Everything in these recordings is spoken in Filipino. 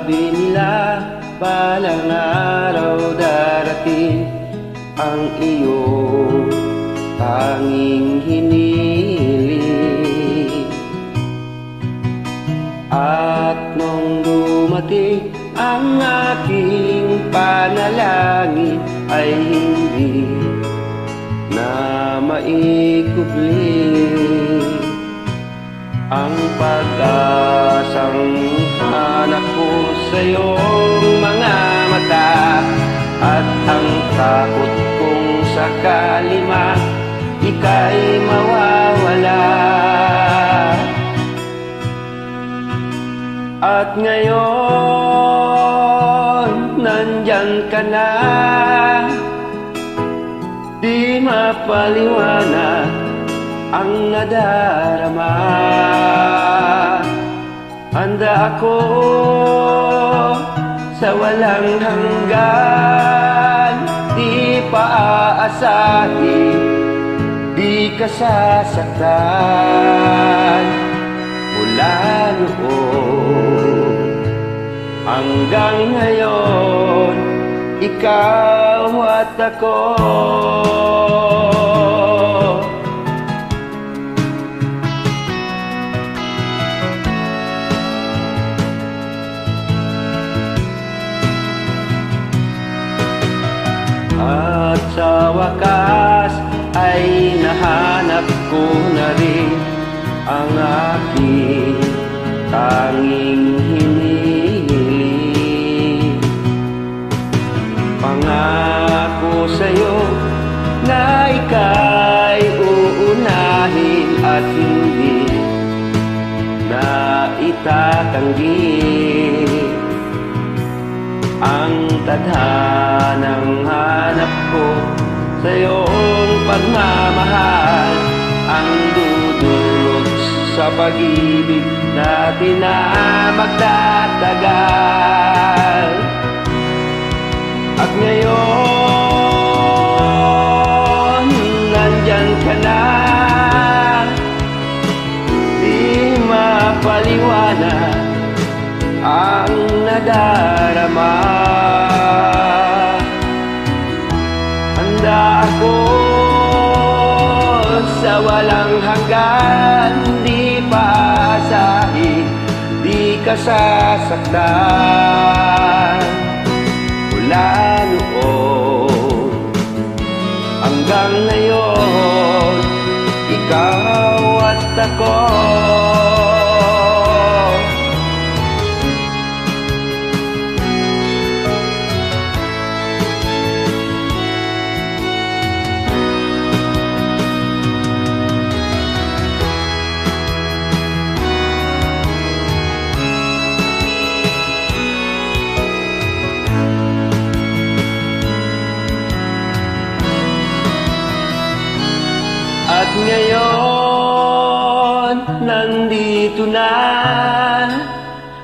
Sabi nila balang araw darating ang iyong tanging hiniling. At nung dumating ang aking panalangin ay hindi na maikubli ang pag-asang hanap ko sa iyong mga mata, at ang takot kong sakali ika'y mawawala. At ngayon nandyan ka na, di mapaliwanag ang nadarama. Handa ako sa walang hanggan, di pa aasahin, di ka sasaktan. Mula noon hanggang ngayon, ikaw at ako. At sa wakas ay nahanap ko na rin ang aking tanging hinihiling. Pangako sa'yo na ika'y uunahin at hindi na itatanggi ang tadhanang hanap ko sa iyong pagmamahal, ang dudulot sa pag-ibig natin na magtatagal. At ngayon nandyan ka na, di mapaliwanag ang nadarama. Handa ako sa walang hanggan, di pa aasahin, di ka sasaktan. Mula noon hanggang ngayon, ikaw at ako. At ngayon nandito na,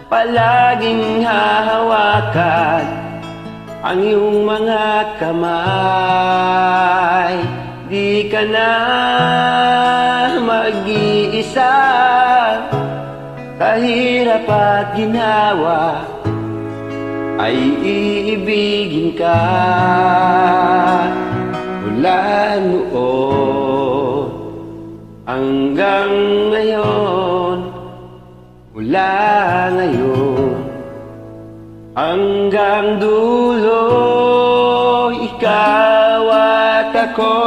palaging hahawakan ang iyong mga kamay. Di ka na mag-iisa, kahirap at ginawa ay iibigin ka. Mula noon hanggang ngayon, mula ngayon hanggang dulo, ikaw at ako.